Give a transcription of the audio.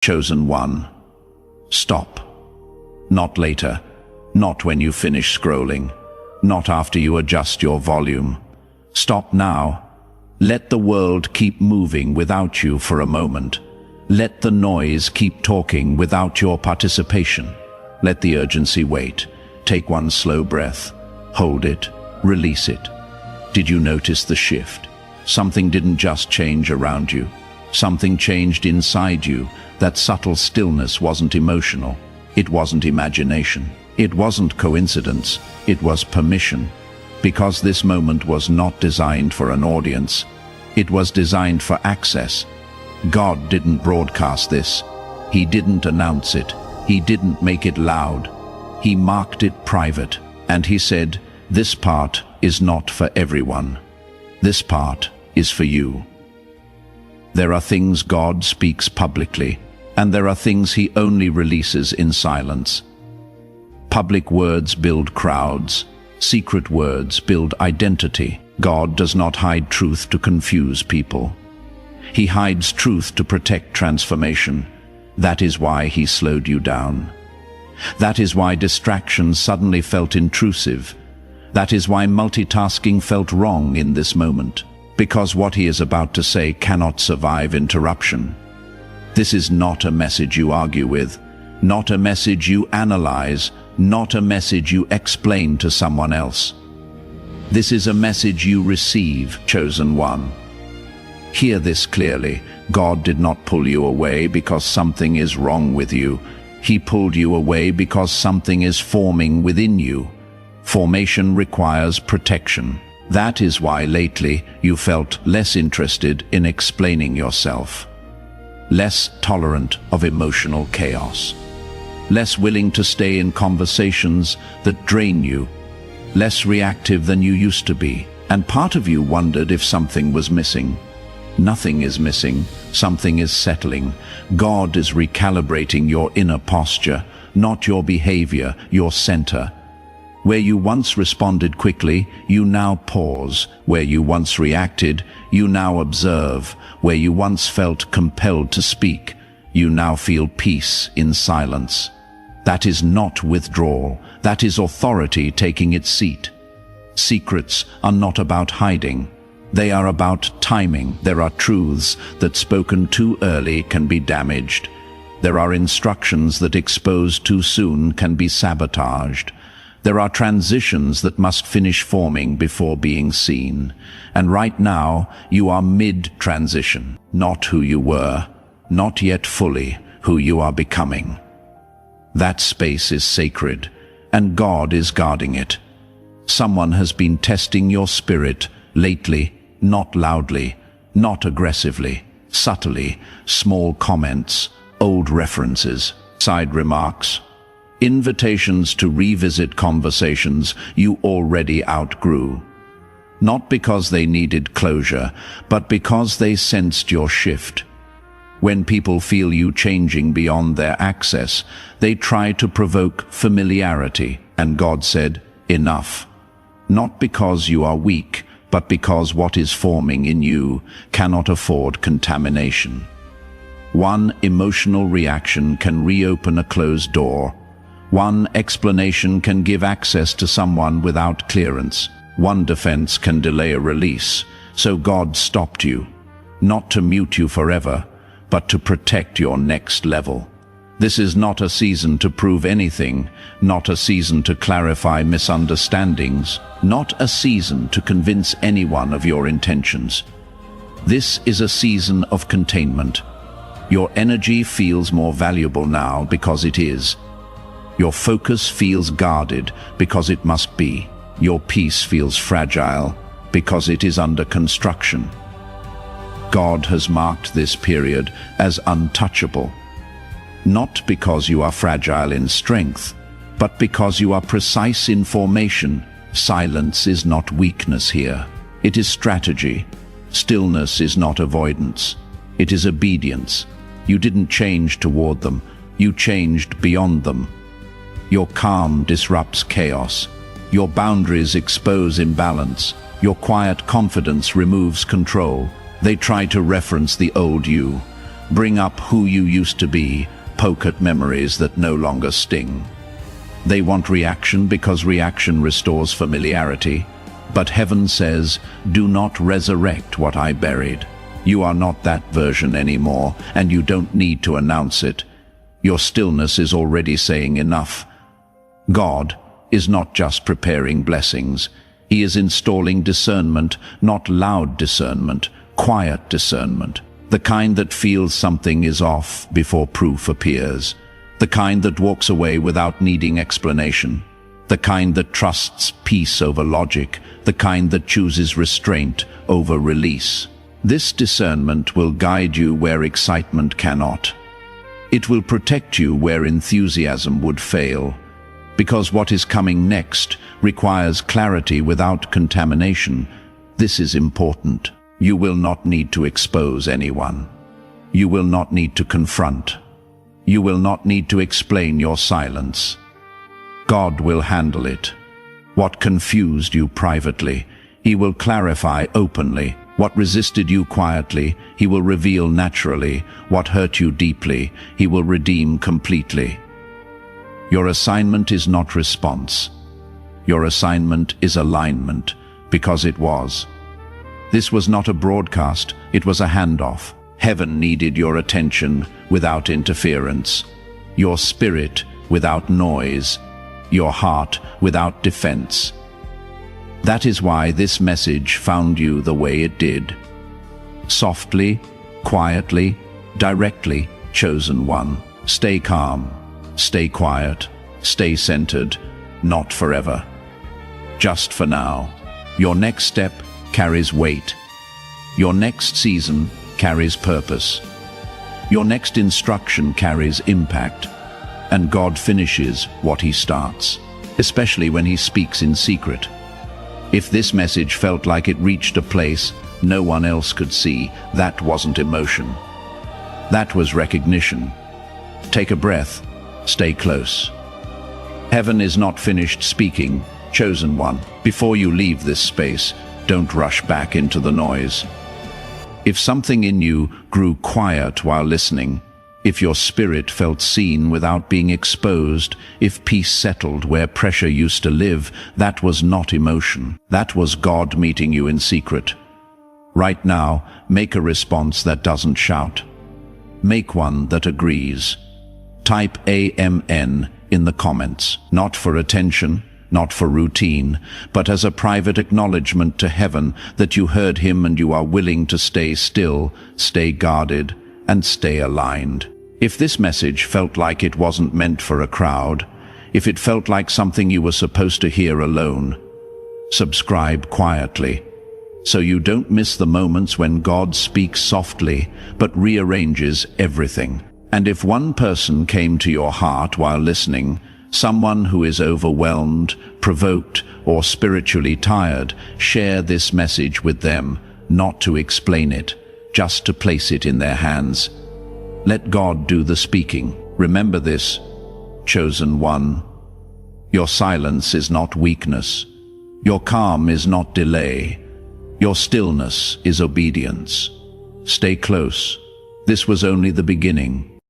Chosen one. Stop. Not later. Not when you finish scrolling. Not after you adjust your volume. Stop now. Let the world keep moving without you for a moment. Let the noise keep talking without your participation. Let the urgency wait. Take one slow breath. Hold it. Release it. Did you notice the shift? Something didn't just change around you. Something changed inside you. That subtle stillness wasn't emotional. It wasn't imagination. It wasn't coincidence. It was permission. Because this moment was not designed for an audience. It was designed for access. God didn't broadcast this. He didn't announce it. He didn't make it loud. He marked it private. And he said, "This part is not for everyone. This part is for you." There are things God speaks publicly, and there are things he only releases in silence. Public words build crowds. Secret words build identity. God does not hide truth to confuse people. He hides truth to protect transformation. That is why he slowed you down. That is why distraction suddenly felt intrusive. That is why multitasking felt wrong in this moment. Because what he is about to say cannot survive interruption. This is not a message you argue with, not a message you analyze, not a message you explain to someone else. This is a message you receive, chosen one. Hear this clearly. God did not pull you away because something is wrong with you. He pulled you away because something is forming within you. Formation requires protection. That is why lately you felt less interested in explaining yourself, less tolerant of emotional chaos, less willing to stay in conversations that drain you, less reactive than you used to be. And part of you wondered if something was missing. Nothing is missing. Something is settling. God is recalibrating your inner posture, not your behavior, your center. Where you once responded quickly, you now pause. Where you once reacted, you now observe. Where you once felt compelled to speak, you now feel peace in silence. That is not withdrawal. That is authority taking its seat. Secrets are not about hiding. They are about timing. There are truths that spoken too early can be damaged. There are instructions that exposed too soon can be sabotaged. There are transitions that must finish forming before being seen. And right now, you are mid-transition, not who you were, not yet fully who you are becoming. That space is sacred, and God is guarding it. Someone has been testing your spirit lately, not loudly, not aggressively, subtly, small comments, old references, side remarks, invitations to revisit conversations you already outgrew. Not because they needed closure, but because they sensed your shift. When people feel you changing beyond their access, they try to provoke familiarity, and God said, "Enough." Not because you are weak, but because what is forming in you cannot afford contamination. One emotional reaction can reopen a closed door. One explanation can give access to someone without clearance. One defense can delay a release. So God stopped you, not to mute you forever, but to protect your next level. This is not a season to prove anything, not a season to clarify misunderstandings, not a season to convince anyone of your intentions. This is a season of containment. Your energy feels more valuable now because it is. Your focus feels guarded because it must be. Your peace feels fragile because it is under construction. God has marked this period as untouchable, not because you are fragile in strength, but because you are precise in formation. Silence is not weakness here. It is strategy. Stillness is not avoidance. It is obedience. You didn't change toward them. You changed beyond them. Your calm disrupts chaos. Your boundaries expose imbalance. Your quiet confidence removes control. They try to reference the old you, Bring up who you used to be, poke at memories that no longer sting. They want reaction because reaction restores familiarity. But heaven says, do not resurrect what I buried. You are not that version anymore, and you don't need to announce it. Your stillness is already saying enough. God is not just preparing blessings. He is installing discernment, not loud discernment, quiet discernment. The kind that feels something is off before proof appears. The kind that walks away without needing explanation. The kind that trusts peace over logic. The kind that chooses restraint over release. This discernment will guide you where excitement cannot. It will protect you where enthusiasm would fail. Because what is coming next requires clarity without contamination. This is important. You will not need to expose anyone. You will not need to confront. You will not need to explain your silence. God will handle it. What confused you privately, He will clarify openly. What resisted you quietly, He will reveal naturally. What hurt you deeply, He will redeem completely. Your assignment is not response. Your assignment is alignment, because it was. This was not a broadcast, it was a handoff. Heaven needed your attention without interference, your spirit without noise, your heart without defense. That is why this message found you the way it did. Softly, quietly, directly, chosen one. Stay calm, stay quiet, stay centered, not forever. Just for now. Your next step carries weight. Your next season carries purpose. Your next instruction carries impact. And God finishes what He starts, especially when He speaks in secret. If this message felt like it reached a place no one else could see, that wasn't emotion. That was recognition. Take a breath, stay close. Heaven is not finished speaking, chosen one. Before you leave this space, don't rush back into the noise. If something in you grew quiet while listening, if your spirit felt seen without being exposed, if peace settled where pressure used to live, that was not emotion. That was God meeting you in secret. Right now, make a response that doesn't shout. Make one that agrees. Type AMN in the comments, not for attention, not for routine, but as a private acknowledgement to heaven that you heard Him and you are willing to stay still, stay guarded, and stay aligned. If this message felt like it wasn't meant for a crowd, if it felt like something you were supposed to hear alone, subscribe quietly, so you don't miss the moments when God speaks softly but rearranges everything. And if one person came to your heart while listening, someone who is overwhelmed, provoked, or spiritually tired, share this message with them, not to explain it, just to place it in their hands. Let God do the speaking. Remember this, chosen one. Your silence is not weakness. Your calm is not delay. Your stillness is obedience. Stay close. This was only the beginning.